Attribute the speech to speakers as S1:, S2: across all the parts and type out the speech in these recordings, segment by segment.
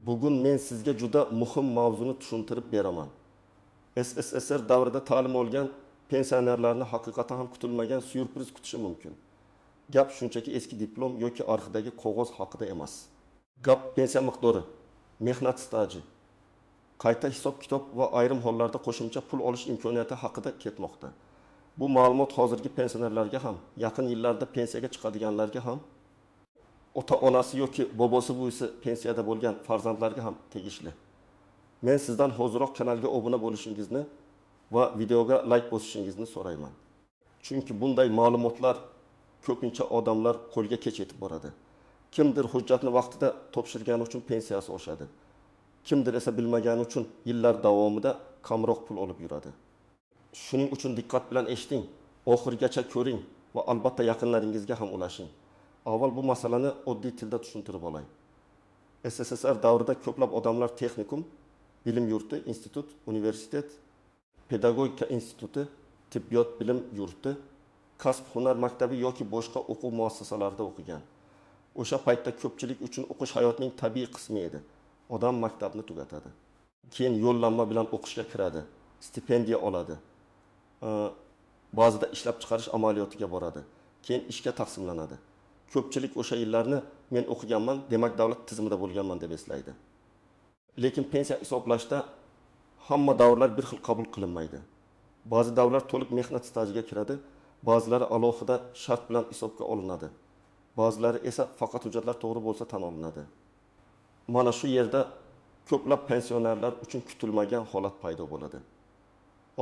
S1: Bugun men sizga juda muhim mavzuni tushuntirib beraman. SSSR davrida ta'lim olgan pensionerlarni haqiqatan ham kutilmagan syurpriz kutishi mumkin. Gap shunchaki eski diplom yoki arxivdagi qog'oz haqida emas. Gap pensiya miqdori, mehnat staji, qayta hisob-kitob va ayrim hollarda qo'shimcha pul olish imkoniyati haqida ketmoqda. Bu ma'lumot hozirgi pensionerlarga ham, yaqin yillarda pensiyaga chiqadiganlarga ham, ota-onasi yoki bobosi buvisi pensiyada bo'lgan farzandlarga ham tegishli. Men sizdan hozirroq kanalga obuna bo'lishingizni va videoga like bosishingizni so'rayman. Chunki bunday ma'lumotlar ko'pincha odamlar qo'lga kech yetib boradi. Kimdir hujjatni vaqtida topshirgani uchun pensiyasi oshadi. Kimdir esa bilmagani uchun yillar davomida kamroq pul olib yuradi. Shuning uchun diqqat bilan eshiting, oxirigacha ko'ring va albatta yaqinlaringizga ham ulashing. Avval bu masalani oddiy tilda tushuntirib olay. SSSR davrida ko'plab odamlar texnikum, bilim yurti, institut, universitet, pedagogika instituti, tibbiyot bilim yurti, kasb-hunar maktabi yoki boshqa o'quv muassasalarida o'qigan. O'sha paytda ko'pchilik uchun o'qish hayotning tabiiy qismi edi. Odam maktabni tugatadi. Keyin yo'llanma bilan o'qishga kiradi, stipendiya oladi. Ba'zida ishlab chiqarish amaliyotiga boradi. Keyin ishga taqsimlanadi. Ko'pchilik o'sha yillarni men o'qiganman, demak davlat tizimida bo'lganman deb eslaydi. Lekin pensiya hisoblashda hamma davrlar bir xil qabul qilinmaydi. Ba'zi davrlar to'liq mehnat stajiga kiradi, ba'zilari alohida shart bilan hisobga olinadi. Ba'zilari esa faqat hujjatlar to'g'ri bo'lsa tan olinadi. Mana shu yerda ko'plab pensionerlar uchun kutilmagan holat paydo bo'ladi.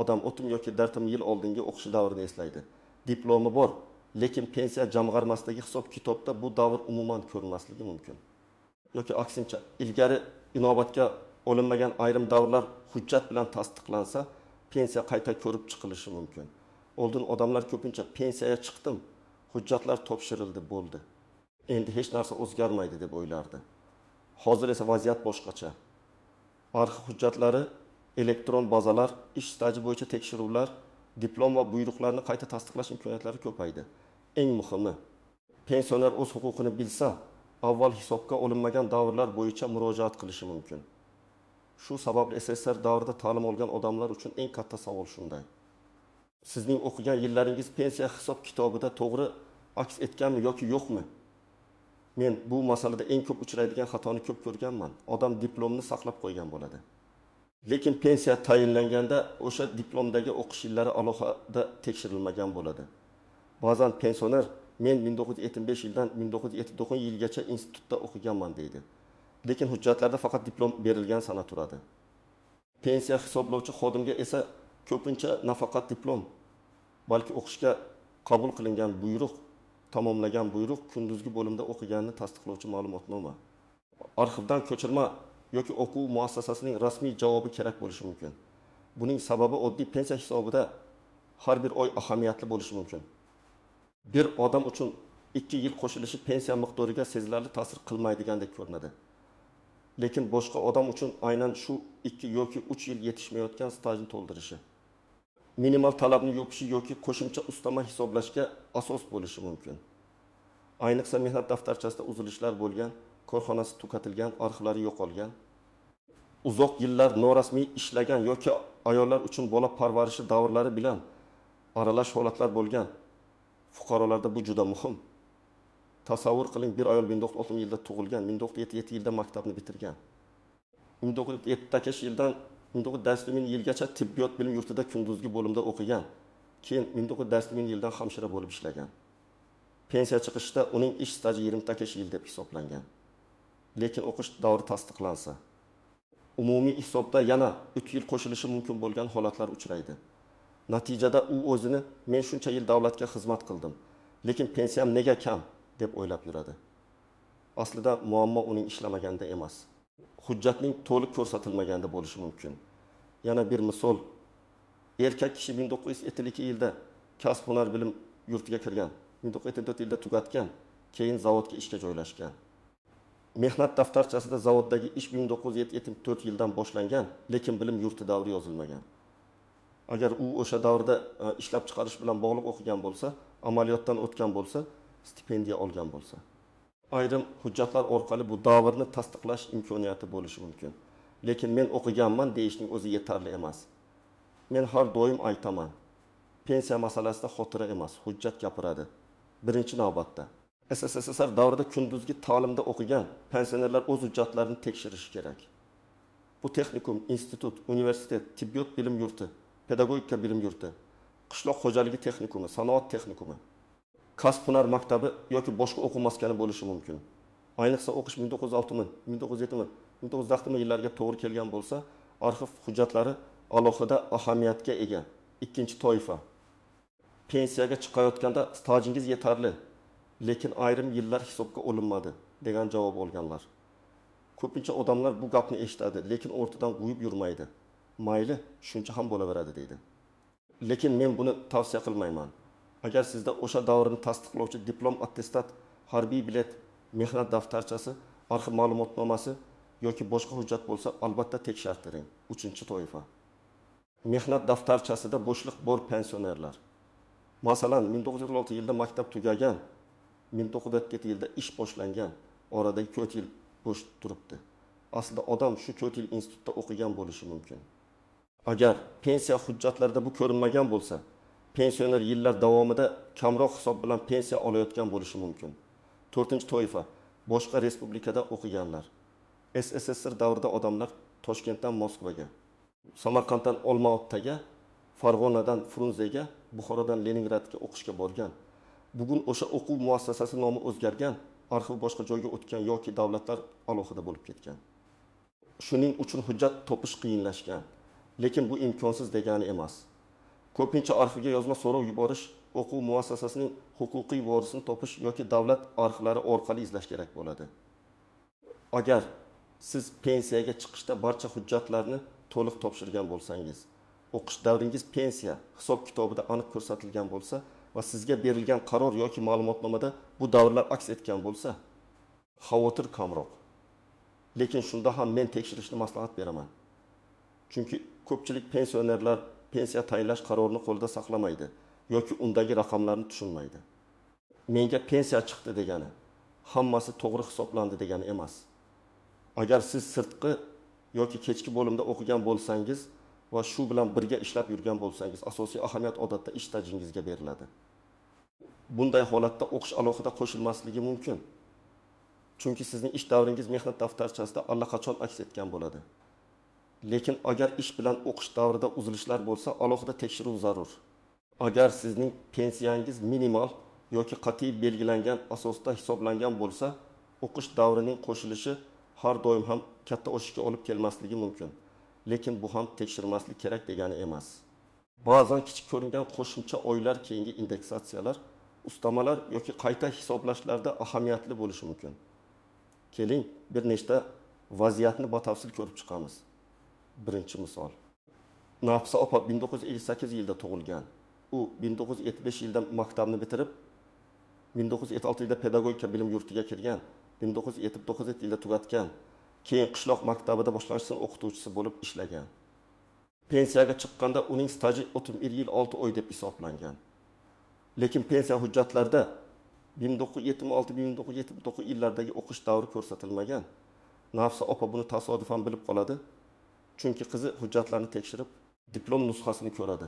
S1: Odam o'tim yoki dartim yil oldingi o'qish davrini eslaydi. Diplomi bor, lekin pensiya jamg'armasidagi hisob-kitobda bu davr umuman ko'rinmasligi mumkin. Yoki aksincha, ilgari inobatga olinmagan ayrim davrlar hujjat bilan tasdiqlansa, pensiya qayta ko'rib chiqilishi mumkin. Oldin odamlar ko'pincha pensiyaga chiqdim, hujjatlar topshirildi, bo'ldi. Endi hech narsa o'zgarmaydi deb o'ylardi. Hozir esa vaziyat boshqacha. Arxiv hujjatlari, elektron bazalar, ish staji bo'yicha tekshiruvlar, diplom va buyruqlarni qayta tasdiqlash imkoniyatlari ko'paydi. Eng muhimi, pensioner o'z huquqini bilsa, avval hisobga olinmagan davrlar bo'yicha murojaat qilishi mumkin. Shu sababli SSSR davrida ta'lim olgan odamlar uchun eng katta savol shunday. Sizning o'qigan yillaringiz pensiya hisob-kitobida to'g'ri aks etganmi yoki yo'qmi? Men bu masalada eng ko'p uchraydigan xatoni ko'p ko'rganman. Odam diplomni saqlab qo'ygan bo'ladi. Lekin pensiya tayinlanganda o'sha diplomdagi o'qish yillari alohida tekshirilmagan bo'ladi. Ba'zan pensioner men 1975 yildan 1979 yilgacha institutda o'qiganman deydi. Lekin hujjatlarda faqat diplom berilgan sana turadi. Pensiya hisoblovchi xodimga esa ko'pincha nafaqat diplom, balki o'qishga qabul qilingan buyruq, tamomlagan buyruq, kunduzgi bo'limda o'qiganini tasdiqlovchi ma'lumotnoma, arxivdan ko'chirma yoki o'quv muassasasining rasmiy javobi kerak bo'lishi mumkin. Buning sababi oddiy pensiya hisobida har bir oy ahamiyatli bo'lishi mumkin. Bir odam uchun 2 yil qo'shilishi pensiya miqdoriga sezilarli ta'sir qilmaydigandek ko'rinadi. Lekin boshqa odam uchun aynan shu 2 yoki 3 yil yetishmayotgan stajni to'ldirishi, minimal talabni yopishi yoki qo'shimcha ustama hisoblashga asos bo'lishi mumkin. Ayniqsa mehnat daftarchasida uzilishlar bo'lgan, korxonasi tugatilgan, arxivlari yo'qolgan, uzoq yillar norasmiy ishlagan yoki ayollar uchun bola parvarishi davrlari bilan aralash holatlar bo'lgan fuqarolarda bu juda muhim. Tasavvur qiling, bir ayol 1960 yilda tug'ilgan, 1977 yilda maktabni bitirgan. 1978 yildan 1980 yilgacha tibbiyot bilim yurtida kunduzgi bo'limda o'qigan. Keyin 1980 yildan hamshira bo'lib ishlagan. Pensiya chiqishda uning ish staji 28 yil deb hisoblangan. Lekin o'qish davri tasdiqlansa, umumiy hisobda yana 3 yil qo'shilishi mumkin bo'lgan holatlar uchraydi. Natijada u o'zini men shuncha yil davlatga xizmat qildim, lekin pensiyam nega kam deb o'ylab yuradi. Aslida muammo uning ishlamaganda emas, hujjatning to'liq ko'rsatilmaganda bo'lishi mumkin. Yana bir misol, erkak kishi 1972 yilda kasb-hunar bilim yurtiga kirgan, 1974 yilda tugatgan, keyin zavodga ishga joylashgan. Mehnat daftarchasida zavoddagi ish 1974 yildan boshlangan, lekin bilim yurti davri yozilmagan. Agar u o'sha davrda ishlab chiqarish bilan bog'liq o'qigan bo'lsa, amaliyotdan o'tgan bo'lsa, stipendiya olgan bo'lsa. ayrim hujjatlar orqali bu davrni tasdiqlash imkoniyati bo'lishi mumkin. Lekin men o'qiganman deyishning o'zi yetarli emas. Men har doim aytaman. Pensiya masalasida xotira emas, hujjat gapiradi. Birinchi navbatda SSSR davrida kunduzgi ta'limda o'qigan pensionerlar o'z hujjatlarini tekshirishi kerak. Bu texnikum, institut, universitet, tibbiyot bilim yurti, pedagogika bilim yurti, qishloq xo'jaligi texnikumi, sanoat texnikumi, kasb hunar maktabi yoki boshqa o'quv maskani bo'lishi mumkin. Ayniqsa o'qish 1906, 1907, 1910 yillarga to'g'ri kelgan bo'lsa, arxiv hujjatlari alohida ahamiyatga ega. Ikkinchi toifa. Pensiyaga chiqayotganda stajingiz yetarli, lekin ayrim yillar hisobga olinmadi degan javob olganlar. Ko'pincha odamlar bu gapni eshitadi, lekin o'rtadan qo'yib yurmaydi. Mayli, shuncha ham bo'laveradi deydi. Lekin men buni tavsiya qilmayman. Agar sizda o'sha davrni tasdiqlovchi diplom, attestat, harbiy bilet, mehnat daftarchasi, arxiv ma'lumotnomasi yoki boshqa hujjat bo'lsa, albatta tekshirtiring. Uchinchi toifa. Mehnat daftarchasida bo'shliq bor pensionerlar. Masalan, 1906 yilda maktab tugagan, 1907 yilda ish boshlangan, oradagi 4 yil bo'sh turibdi. Aslida odam shu 4 yil institutda o'qigan bo'lishi mumkin. Agar pensiya hujjatlarida bu ko'rinmagan bo'lsa, pensioner yillar davomida kamroq hisob bilan pensiya olayotgan bo'lishi mumkin. 4-toifa boshqa respublikada o'qiganlar. SSSR davrida odamlar Toshkentdan Moskvaga, Samarqanddan Olmaotaga, Farg'onadan Frunzega, Buxorodan Leningradga o'qishga borgan. Bugun o'sha o'quv muassasasi nomi o'zgargan, arxiv boshqa joyga o'tgan yoki davlatlar alohida bo'lib ketgan. Shuning uchun hujjat topish qiyinlashgan, lekin bu imkonsiz degani emas. Ko'pincha arxivga yozma so'rov yuborish, o'quv muassasasining huquqiy vorisini topish yoki davlat arxivlari orqali izlash kerak bo'ladi. Agar siz pensiyaga chiqishda barcha hujjatlarni to'liq topshirgan bo'lsangiz, o'qish davringiz pensiya hisob kitobida aniq ko'rsatilgan bo'lsa va sizga berilgan qaror yoki ma'lumotnomada bu davrlar aks etgan bo'lsa, xavotir kamroq. Lekin shunda ham men tekshirishni maslahat beraman. Chunki ko'pchilik pensionerlar pensiya tayinlash qarorini qo'lida saqlamaydi yoki undagi raqamlarni tushunmaydi. Menga pensiya chiqdi degani, hammasi to'g'ri hisoblandi degani emas. Agar siz sirtqi yoki kechki bo'limda o'qigan bo'lsangiz va shu bilan birga ishlab yurgan bo'lsangiz, asosiy ahamiyat odatda ish stajingizga beriladi. Bunday holatda o'qish alohida qo'shilmasligi mumkin. Chunki sizning ish davringiz mehnat daftarchasida allaqachon aks etgan bo'ladi. Lekin agar ish bilan o'qish davrida uzilishlar bo'lsa, alohida tekshiruv zarur. Agar sizning pensiyangiz minimal yoki qat'iy belgilangan asosda hisoblangan bo'lsa, o'qish davrining qo'shilishi har doim ham katta o'sishga olib kelmasligi mumkin. Lekin bu ham tekshirmaslik kerak degani emas. Ba'zan kichik ko'ringan qo'shimcha oylar keyingi indeksatsiyalar, ustamalar yoki qayta hisoblashlarda ahamiyatli bo'lishi mumkin. Keling, bir nechta vaziyatni batafsil ko'rib chiqamiz. Birinchi misol. Nafisa opa 1958 yilda tug'ilgan. U 1975 yilda maktabni bitirib, 1976 yilda pedagogika bilim yurtiga kirgan, 1979 yilda tugatgan. Keyin qishloq maktabida boshlang'ich sinf o'qituvchisi bo'lib ishlagan. Pensiyaga chiqqanda uning staji 31 yil 6 oy deb hisoblangan. Lekin pensiya hujjatlarida 1976-1979 yillardagi o'qish davri ko'rsatilmagan. Nafisa opa buni tasodifan bilib qoladi. Chunki qizi hujjatlarni tekshirib, diplom nusxasini ko'radi.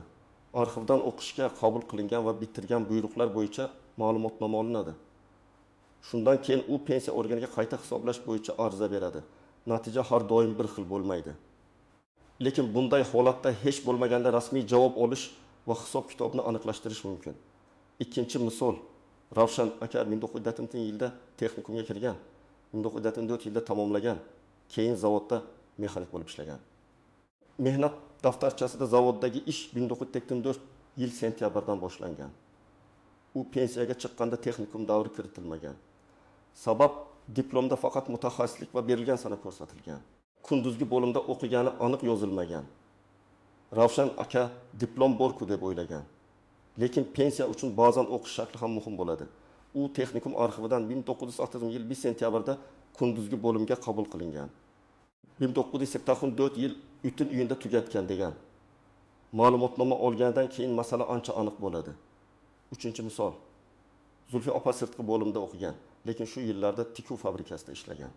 S1: Arxivdan o'qishga qabul qilingan va bitirgan buyruqlar bo'yicha ma'lumotnoma olinadi. Shundan keyin u pensiya organiga qayta hisoblash bo'yicha ariza beradi. Natija har doim bir xil bo'lmaydi. Lekin bunday holatda hech bo'lmaganda rasmiy javob olish va hisob kitobni aniqlashtirish mumkin. Ikkinchi misol. Ravshan aka 1970 yilda texnikumga kirgan, 1974 yilda tamomlagan, keyin zavodda mexanik bo'lib ishlagan. Mehnat daftarchasida zavoddagi ish 1984 yil sentyabrdan boshlangan. U pensiyaga chiqqanda texnikum davri kiritilmagan. Sabab diplomda faqat mutaxassislik va berilgan sana ko'rsatilgan. Kunduzgi bo'limda o'qigani aniq yozilmagan. Ravshan aka diplom bor-ku deb o'ylagan. Lekin pensiya uchun ba'zan o'qish shakli ham muhim bo'ladi. U texnikum arxividan 1980 yil 1 sentyabrda kunduzgi bo'limga qabul qilingan. 1984 yil Utin uyida tugatgan degan. Ma'lumotnoma olgandan keyin masala ancha aniq bo'ladi. Uchinchi misol. Zulfiya opa sirtqi bo'limda o'qigan. lekin shu yillarda tikuv fabrikasida ishlagan.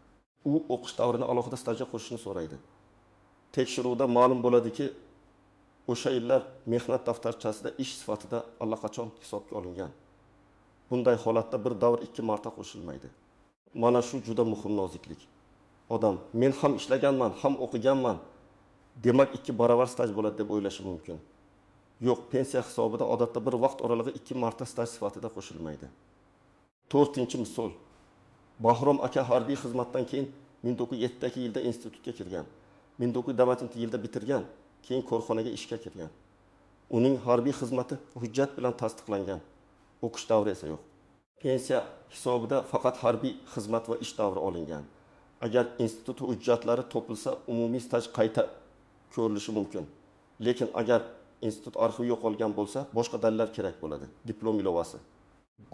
S1: U o'qish davrini alohida stajga qo'shishni so'raydi. Tekshiruvda ma'lum bo'ladiki, o'sha yillar mehnat daftarchasida ish sifatida allaqachon hisobga olingan. Bunday holatda bir davr 2 marta qo'shilmaydi. Mana shu juda muhim noziklik. Odam men ham ishlaganman, ham o'qiganman, demak 2 barobar staj bo'ladi deb o'ylashi mumkin. Yo'q, pensiya hisobida odatda bir vaqt oralig'i 2 marta staj sifatida qo'shilmaydi. 4-misol. Bahrom aka harbiy xizmatdan keyin 1907-yilda institutga kirgan. 1909-yilda bitirgan, keyin korxonaga ishga kirgan. Uning harbiy xizmati hujjat bilan tasdiqlangan. O'qish davri esa yo'q. Pensiya hisobida faqat harbiy xizmat va ish davri olingan. Agar institut hujjatlari topilsa, umumiy staj qayta ko'rilishi mumkin. Lekin agar institut arxivi yo'qolgan bo'lsa, boshqa dalillar kerak bo'ladi. Diplom ilovasi,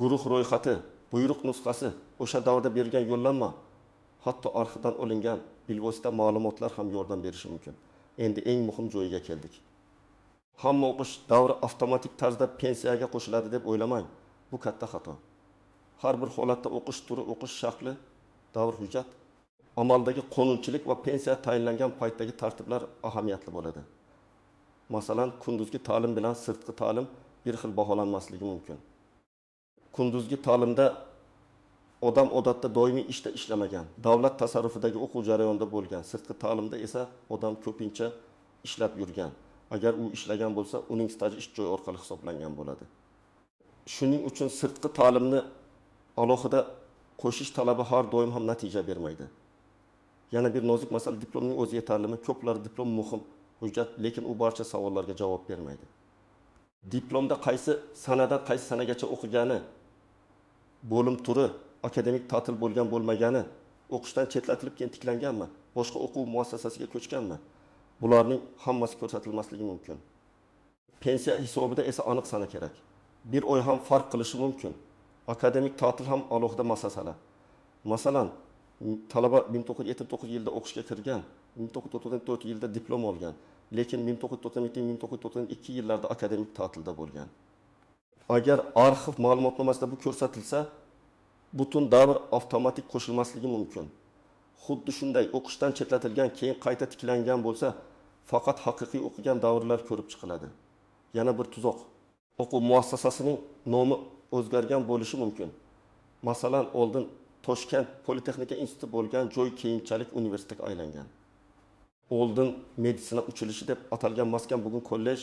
S1: guruh ro'yxati, buyruq nusxasi, o'sha davrda berilgan yo'llanma, hatto arxivdan olingan bilvosita ma'lumotlar ham yordam berishi mumkin. Endi eng muhim joyiga keldik. Hamma o'qish davri avtomatik tarzda pensiyaga qo'shiladi deb o'ylamang. Bu katta xato. Har bir holatda o'qish turi, o'qish shakli, davr hujjat, amaldagi qonunchilik va pensiya tayinlangan paytdagi tartiblar ahamiyatli bo'ladi. Masalan, kunduzgi ta'lim bilan sirtqi ta'lim bir xil baholanmasligi mumkin. Kunduzgi ta'limda odam odatda doimiy ishda ishlamagan, davlat tasarrufidagi o'quv jarayonida bo'lgan. Sirtqi ta'limda esa odam ko'pincha ishlab yurgan. Agar u ishlagan bo'lsa, uning staji ish joyi orqali hisoblangan bo'ladi. Shuning uchun sirtqi ta'limni alohida qo'shish talabi har doim ham natija bermaydi. Yana bir nozik masala, diplomning o'zi yetarlimi? Ko'plar diplom muhim hujjat, lekin u barcha savollarga javob bermaydi. Diplomda qaysi sanadan qaysi sanagacha o'qigani, bo'lim turi, akademik ta'til bo'lgan bo'lmagani, o'qishdan chetlatilib keyin tiklanganmi, boshqa o'quv muassasasiga ko'chganmi? Bularning hammasi ko'rsatilmasligi mumkin. Pensiya hisobida esa aniq sana kerak. Bir oy ham farq qilishi mumkin. Akademik ta'til ham alohida masala. Masalan, talaba 1979 yilda o'qishga kirgan, 1994 yilda diplom olgan, lekin 1992 yillarda akademik ta'tilda bo'lgan. Agar arxiv ma'lumotnomasida bu ko'rsatilsa, butun davr avtomatik qo'shilmasligi mumkin. Xuddi shunday o'qishdan chetlatilgan, keyin qayta tiklangan bo'lsa, faqat haqiqiy o'qigan davrlar ko'rib chiqiladi. Yana bir tuzoq. O'quv muassasasining nomi o'zgargan bo'lishi mumkin. Masalan, oldin Toshkent Politexnika instituti bo'lgan joy keyinchalik universitetga aylangan. Oldin meditsina uchilishi deb atalgan maskan bugun kollej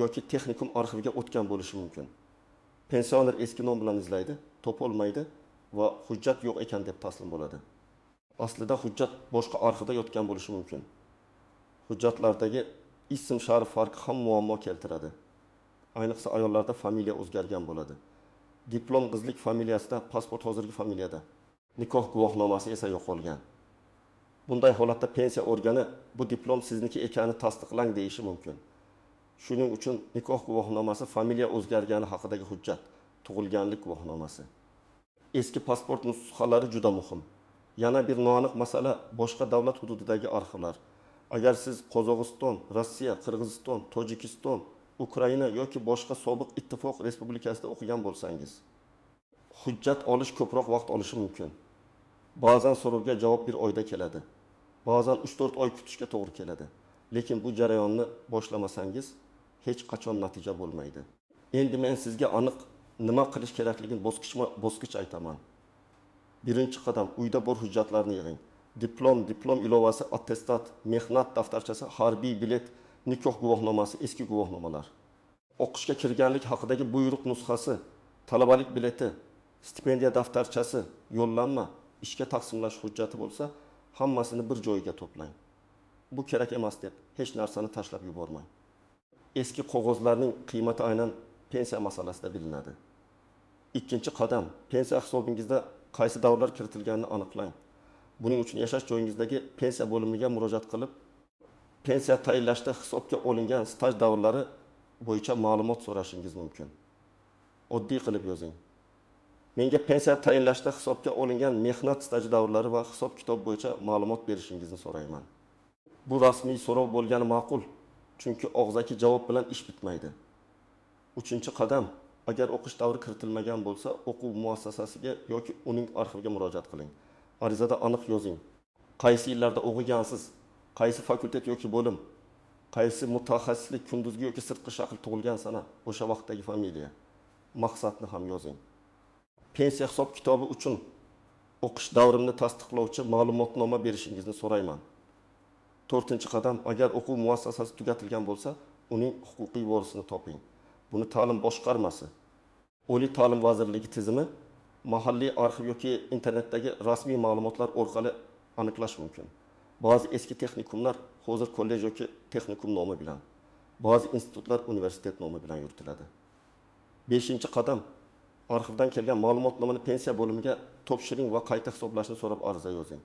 S1: yoki texnikum arxiviga o'tgan bo'lishi mumkin. Pensioner eski nom bilan izlaydi, topolmaydi va hujjat yo'q ekan deb taslim bo'ladi. Aslida hujjat boshqa arxivda yotgan bo'lishi mumkin. Hujjatlardagi ism sharif farqi ham muammo keltiradi. Ayniqsa ayollarda familiya o'zgargan bo'ladi. Diplom qizlik familiyasida, pasport hozirgi familiyada. Nikoh guvohnomasi esa yo'qolgan. Bunday holatda pensiya organi bu diplom sizniki ekanini tasdiqlang deyishi mumkin. Shuning uchun nikoh guvohnomasi familiya o'zgargani haqidagi hujjat, tug'ilganlik guvohnomasi. Eski pasport nusxalari juda muhim. Yana bir noaniq masala boshqa davlat hududidagi arxivlar. Agar siz Qozog'iston, Rossiya, Qirg'iziston, Tojikiston, Ukraina yoki boshqa sobiq ittifoq respublikasida o'qigan bo'lsangiz, hujjat olish ko'proq vaqt olishi mumkin. Ba'zan so'rovga javob bir oyda keladi. Ba'zan 3-4 oy kutishga to'g'ri keladi. Lekin bu jarayonni boshlamasangiz hech qachon natija bo'lmaydi. Endi men sizga aniq nima qilish kerakligini bosqichma-bosqich aytaman. Birinchi qadam, uyda bor hujjatlarni yig'ing. Diplom ilovasi, attestat, mehnat daftarchasi, harbiy bilet, nikoh guvohnomasi, eski guvohnomalar. O'qishga kirganlik haqidagi buyruq nusxasi, talabalik bileti, stipendiya daftarchasi, yo'llanma, ishga taqsimlash hujjati bo'lsa, hammasini bir joyga to'plang. Bu kerak emas deb hech narsani tashlab yubormang. Eski qog'ozlarning qiymati aynan pensiya masalasida bilinadi. Ikkinchi qadam, pensiya hisobingizda qaysi davrlar kiritilganini aniqlang. Buning uchun yashash joyingizdagi pensiya bo'limiga murojaat qilib, pensiya tayinlashda hisobga olingan staj davrlari bo'yicha ma'lumot so'rashingiz mumkin. Oddiy qilib yozing. Menga pensiya tayinlashda hisobga olingan mehnat staji davrlari va hisob kitob bo'yicha ma'lumot berishingizni so'rayman. Bu rasmiy so'rov bo'lgani ma'qul, chunki og'zaki javob bilan ish bitmaydi. Uchinchi qadam, Agar o'qish davri kiritilmagan bo'lsa, o'quv muassasasiga yoki uning arxiviga murojaat qiling. Arizada aniq yozing. Qaysi yillarda o'qigansiz, qaysi fakultet yoki bo'lim, qaysi mutaxassislik kunduzgi yoki sirtqi shakl tug'ilgan sana, o'sha vaqtdagi familiya, maqsadni ham yozing. Pensiya hisob kitobi uchun o'qish davrimni tasdiqlovchi ma'lumotnoma berishingizni so'rayman. 4-qadam, agar o'quv muassasasi tugatilgan bo'lsa, uning huquqiy vorisini toping. Buni ta'lim boshqarmasi, Oliy ta'lim vazirligi tizimi, mahalliy arxiv yoki internetdagi rasmiy ma'lumotlar orqali aniqlash mumkin. Ba'zi eski texnikumlar hozir kollej yoki texnikum nomi bilan, ba'zi institutlar universitet nomi bilan yuritiladi. 5-qadam, arxivdan kelgan ma'lumotnomani pensiya bo'limiga topshiring va qayta hisoblashni so'rab ariza yozing.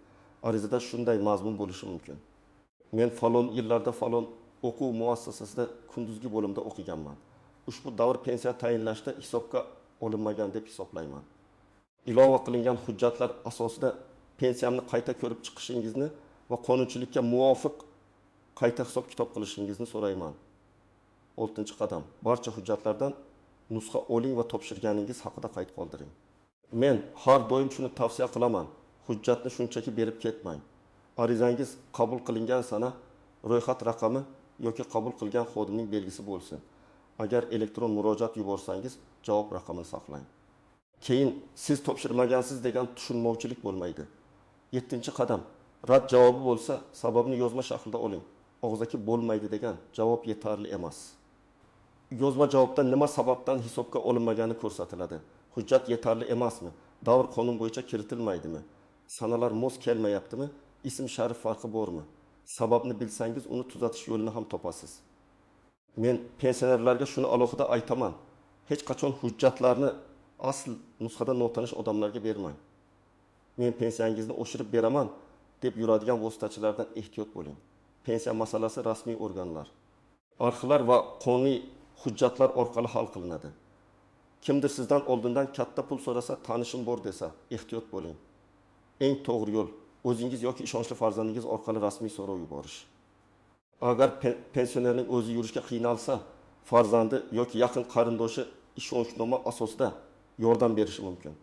S1: Arizada shunday mazmun bo'lishi mumkin: men falon yillarda falon o'quv muassasasida kunduzgi bo'limda o'qiganman. Ushbu davr pensiya tayinlashda hisobga olinmagan deb hisoblayman. Ilova qilingan hujjatlar asosida pensiyamni qayta ko'rib chiqishingizni va qonunchilikka muvofiq qayta hisob kitob qilishingizni so'rayman. 6-qadam, barcha hujjatlardan nusxa oling va topshirganingiz haqida qayd qoldiring. Men har doim shuni tavsiya qilaman: hujjatni shunchaki berib ketmang. Arizangiz qabul qilingan sana ro'yxat raqami yoki qabul qilgan xodimning belgisi bo'lsin. Agar elektron murojaat yuborsangiz, javob raqamini saqlang. Keyin siz topshirmagansiz degan tushunmovchilik bo'lmaydi. 7-qadam, rad javobi bo'lsa, sababni yozma shaklda oling. Og'zaki bo'lmaydi degan javob yetarli emas. Yozma javobda nima sababdan hisobga olinmagani ko'rsatiladi. Hujjat yetarli emasmi? Davr qonun bo'yicha kiritilmaydimi? Sanalar mos kelmayaptimi? Ism sharif farqi bormi? Sababni bilsangiz, uni tuzatish yo'lini ham topasiz. Men pensionerlarga shuni alohida aytaman: hech qachon hujjatlarni asl nusxada notanish odamlarga bermang. Men pensiyangizni oshirib beraman deb yuradigan vositachilardan ehtiyot bo'ling. Pensiya masalasi rasmiy organlar, arxivlar va qonuniy hujjatlar orqali hal qilinadi. Kimdir sizdan oldindan katta pul so'rasa, tanishim bor desa, ehtiyot bo'ling. Eng to'g'ri yo'l o'zingiz yoki ishonchli farzandingiz orqali rasmiy so'rov yuborish. Agar pensionerning o'zi yurishga qiynalsa, farzandi yoki yaqin qarindoshi ishonchnoma asosida yordam berishi mumkin.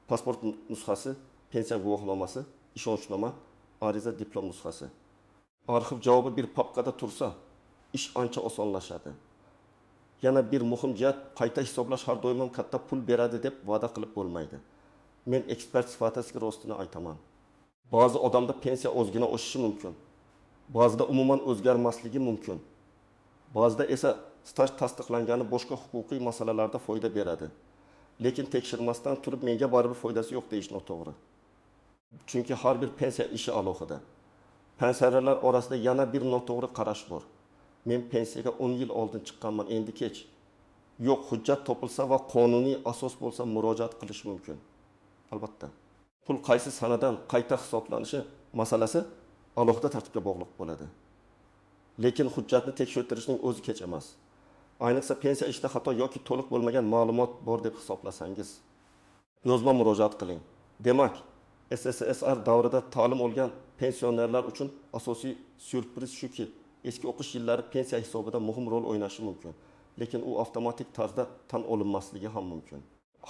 S1: Pasport nusxasi, pensiya guvohnomasi, ishonchnoma, ariza diplom nusxasi. Arxiv javobi bir papkada tursa, ish ancha osonlashadi. Yana bir muhim jihat, qayta hisoblash har doim ham katta pul beradi deb va'da qilib bo'lmaydi. Men ekspert sifatida rostini aytaman. Ba'zi odamda pensiya ozgina oshishi mumkin. Ba'zida umuman o'zgarmasligi mumkin. Ba'zida esa staj tasdiqlangani boshqa huquqiy masalalarda foyda beradi. Lekin tekshirmasdan turib menga baribir foydasi yo'q deyish noto'g'ri. Chunki har bir pensiya ishi alohida. Pensionerlar orasida yana bir noto'g'ri qarash bor. Men pensiyaga 10 yil oldin chiqqanman, endi kech. Yo'q, hujjat topilsa va qonuniy asos bo'lsa murojaat qilish mumkin. Albatta, pul qaysi sanadan qayta hisoblanishi masalasi alohida tartibga bog'liq bo'ladi. Lekin hujjatni tekshirtirishning o'zi kech emas. Ayniqsa pensiya ishida xato yoki to'liq bo'lmagan ma'lumot bor deb hisoblasangiz, yozma murojaat qiling. Demak, SSSR davrida ta'lim olgan pensionerlar uchun asosiy syurpriz shuki, eski o'qish yillari pensiya hisobida muhim rol o'ynashi mumkin. Lekin u avtomatik tarzda tan olinmasligi ham mumkin.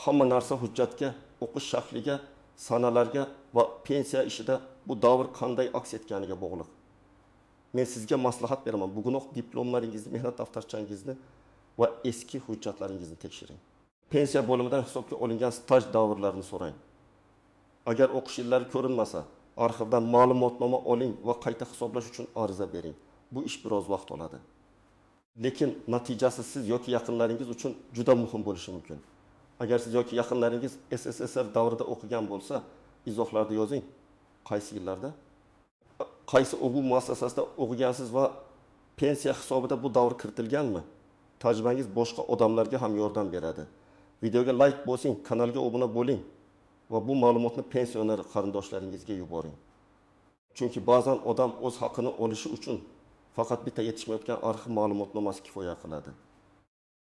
S1: Hamma narsa hujjatga, o'qish shakliga, sanalarga va pensiya ishida bu davr qanday aks etganiga bog'liq. Men sizga maslahat beraman. Bugunoq diplomlaringizni, mehnat daftarchangizni va eski hujjatlaringizni tekshiring. Pensiya bo'limidan hisobga olingan staj davrlarini so'rang. Agar o'qish yillari ko'rinmasa, arxivdan ma'lumotnoma oling va qayta hisoblash uchun ariza bering. Bu ish biroz vaqt oladi. Lekin natijasi siz yoki yaqinlaringiz uchun juda muhim bo'lishi mumkin. Agar siz yoki yaqinlaringiz SSSR davrida o'qigan bo'lsa, izohlarda yozing. Qaysi yillarda, qaysi o'quv muassasasida o'qigansiz va pensiya hisobida bu davr kiritilganmi? Tajribangiz boshqa odamlarga ham yordam beradi. Videoga like bosing, kanalga obuna bo'ling va bu ma'lumotni pensioner qarindoshlaringizga yuboring. Chunki ba'zan odam o'z haqqini olishi uchun faqat bitta yetishmayotgan arxiv ma'lumotnomasi kifoya qiladi.